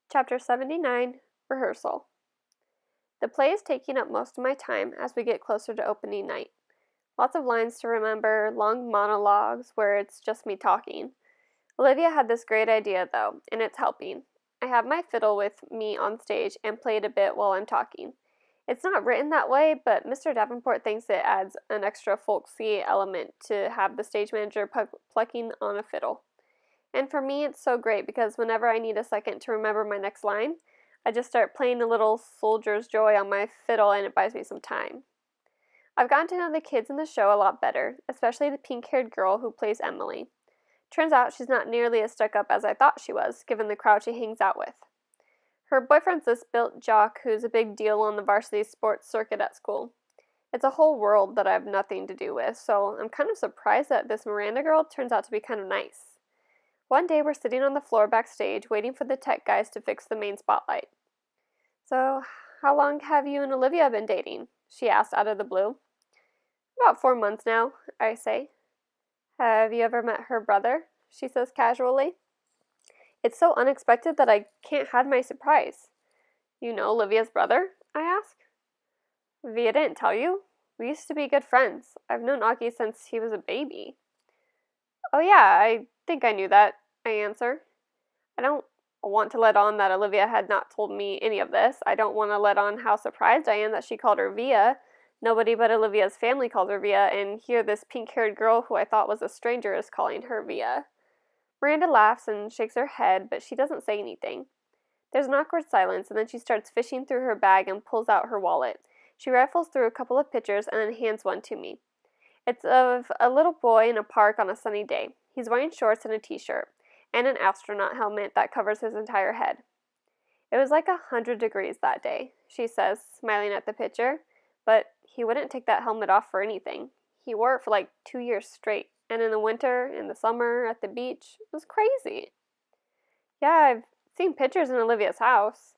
Chapter 79, Rehearsal. The play is taking up most of my time as we get closer to opening night. Lots of lines to remember, long monologues where it's just me talking. Olivia had this great idea, though, and it's helping. I have my fiddle with me on stage and play it a bit while I'm talking. It's not written that way, but Mr. Davenport thinks it adds an extra folksy element to have the stage manager plucking on a fiddle. And for me, it's so great because whenever I need a second to remember my next line, I just start playing a little Soldier's Joy on my fiddle and it buys me some time. I've gotten to know the kids in the show a lot better, especially the pink-haired girl who plays Emily. Turns out she's not nearly as stuck up as I thought she was, given the crowd she hangs out with. Her boyfriend's this built jock who's a big deal on the varsity sports circuit at school. It's a whole world that I have nothing to do with, so I'm kind of surprised that this Miranda girl turns out to be kind of nice. One day we're sitting on the floor backstage waiting for the tech guys to fix the main spotlight. "So, how long have you and Olivia been dating?" she asked out of the blue. "About 4 months now," I say. "Have you ever met her brother?" she says casually. It's so unexpected that I can't hide my surprise. "You know Olivia's brother?" I ask. "Via didn't tell you? We used to be good friends. I've known Augie since he was a baby." "Oh yeah, I think I knew that," I answer. I don't want to let on that Olivia had not told me any of this. I don't want to let on how surprised I am that she called her Via. Nobody but Olivia's family calls her Via, and here this pink-haired girl who I thought was a stranger is calling her Via. Miranda laughs and shakes her head, but she doesn't say anything. There's an awkward silence, and then she starts fishing through her bag and pulls out her wallet. She rifles through a couple of pictures and then hands one to me. It's of a little boy in a park on a sunny day. He's wearing shorts and a t-shirt, and an astronaut helmet that covers his entire head. "It was like 100 degrees that day," she says, smiling at the picture, but he wouldn't take that helmet off for anything. He wore it for like 2 years straight, and in the winter, in the summer, at the beach, it was crazy. "Yeah, I've seen pictures in Olivia's house."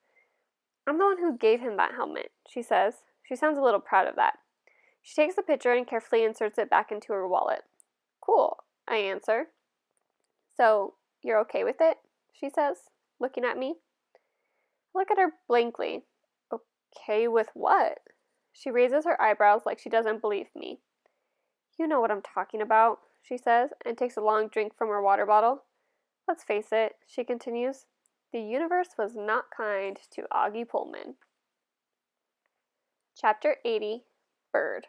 "I'm the one who gave him that helmet," she says. She sounds a little proud of that. She takes the picture and carefully inserts it back into her wallet. "Cool," I answer. "So, you're okay with it?" she says, looking at me. I look at her blankly. "Okay with what?" She raises her eyebrows like she doesn't believe me. "You know what I'm talking about," she says, and takes a long drink from her water bottle. "Let's face it," she continues, "the universe was not kind to Augie Pullman." Chapter 80, Bird.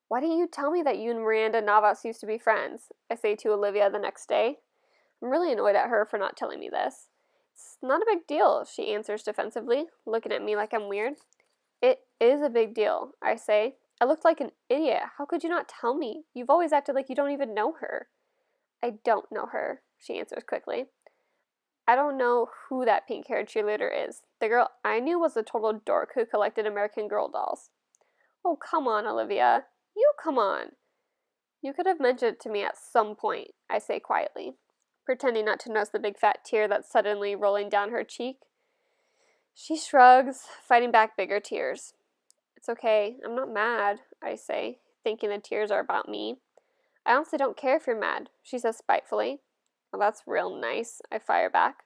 "Why didn't you tell me that you and Miranda Navas used to be friends?" I say to Olivia the next day. I'm really annoyed at her for not telling me this. "It's not a big deal," she answers defensively, looking at me like I'm weird. "It is a big deal," I say. "I looked like an idiot. How could you not tell me? You've always acted like you don't even know her." "I don't know her," she answers quickly. "I don't know who that pink-haired cheerleader is. The girl I knew was a total dork who collected American Girl dolls." "Oh, come on, Olivia. You come on." "You could have mentioned it to me at some point," I say quietly, pretending not to notice the big fat tear that's suddenly rolling down her cheek. She shrugs, fighting back bigger tears. "It's okay. I'm not mad," I say, thinking the tears are about me. "I honestly don't care if you're mad," she says spitefully. "Well, that's real nice," I fire back.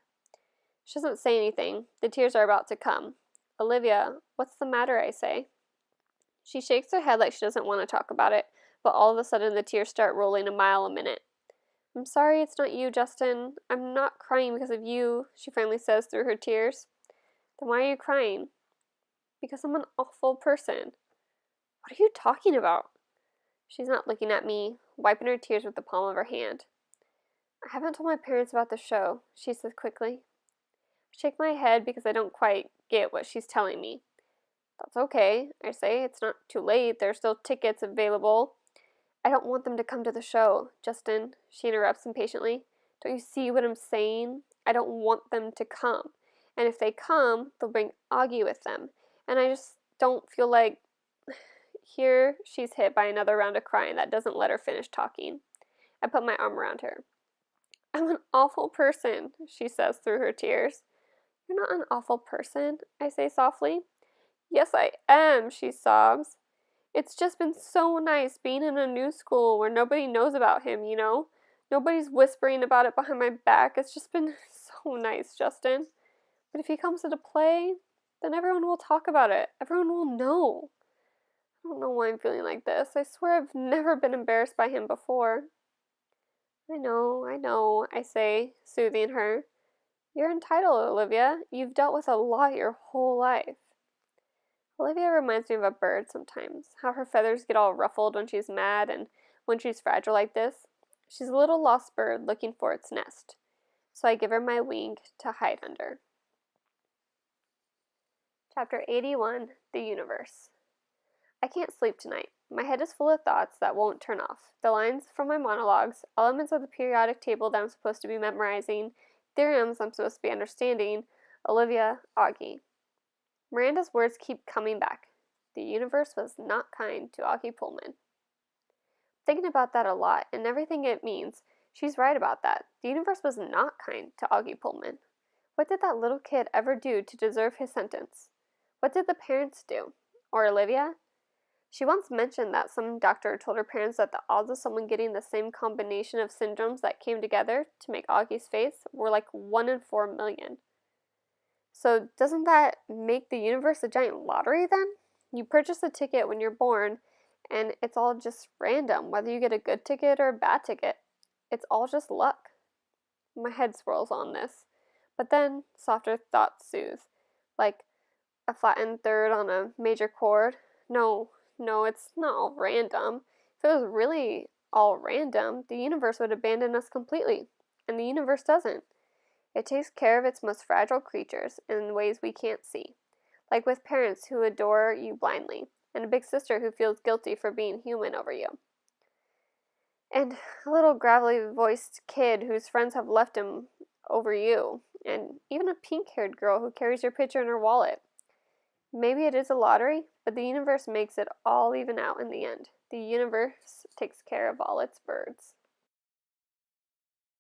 She doesn't say anything. The tears are about to come. "Olivia, what's the matter?" I say. She shakes her head like she doesn't want to talk about it, but all of a sudden the tears start rolling a mile a minute. "I'm sorry it's not you, Justin. I'm not crying because of you," she finally says through her tears. "Then why are you crying?" "Because I'm an awful person." "What are you talking about?" She's not looking at me, wiping her tears with the palm of her hand. "I haven't told my parents about the show," she says quickly. I shake my head because I don't quite get what she's telling me. "That's okay," I say. "It's not too late. There are still tickets available." "I don't want them to come to the show, Justin," she interrupts impatiently. "Don't you see what I'm saying? I don't want them to come. And if they come, they'll bring Augie with them. And I just don't feel like..." Here, she's hit by another round of crying that doesn't let her finish talking. I put my arm around her. "I'm an awful person," she says through her tears. "You're not an awful person," I say softly. "Yes, I am," she sobs. "It's just been so nice being in a new school where nobody knows about him, you know? Nobody's whispering about it behind my back. It's just been so nice, Justin." But if he comes to the play, then everyone will talk about it. Everyone will know. I don't know why I'm feeling like this. I swear I've never been embarrassed by him before. I know, I say, soothing her. You're entitled, Olivia. You've dealt with a lot your whole life. Olivia reminds me of a bird sometimes, how her feathers get all ruffled when she's mad and when she's fragile like this. She's a little lost bird looking for its nest. So I give her my wing to hide under. Chapter 81, The Universe. I can't sleep tonight. My head is full of thoughts that won't turn off. The lines from my monologues, elements of the periodic table that I'm supposed to be memorizing, theorems I'm supposed to be understanding, Olivia, Augie. Miranda's words keep coming back. The universe was not kind to Augie Pullman. Thinking about that a lot and everything it means, she's right about that. The universe was not kind to Augie Pullman. What did that little kid ever do to deserve his sentence? What did the parents do? Or Olivia? She once mentioned that some doctor told her parents that the odds of someone getting the same combination of syndromes that came together to make Augie's face were like 1 in 4 million. So doesn't that make the universe a giant lottery then? You purchase a ticket when you're born, and it's all just random, whether you get a good ticket or a bad ticket. It's all just luck. My head swirls on this. But then, softer thoughts soothe. Like a flattened third on a major chord. No, it's not all random. If it was really all random, the universe would abandon us completely. And the universe doesn't. It takes care of its most fragile creatures in ways we can't see. Like with parents who adore you blindly, and a big sister who feels guilty for being human over you. And a little gravelly voiced kid whose friends have left him over you. And even a pink haired girl who carries your picture in her wallet. Maybe it is a lottery, but the universe makes it all even out in the end. The universe takes care of all its birds.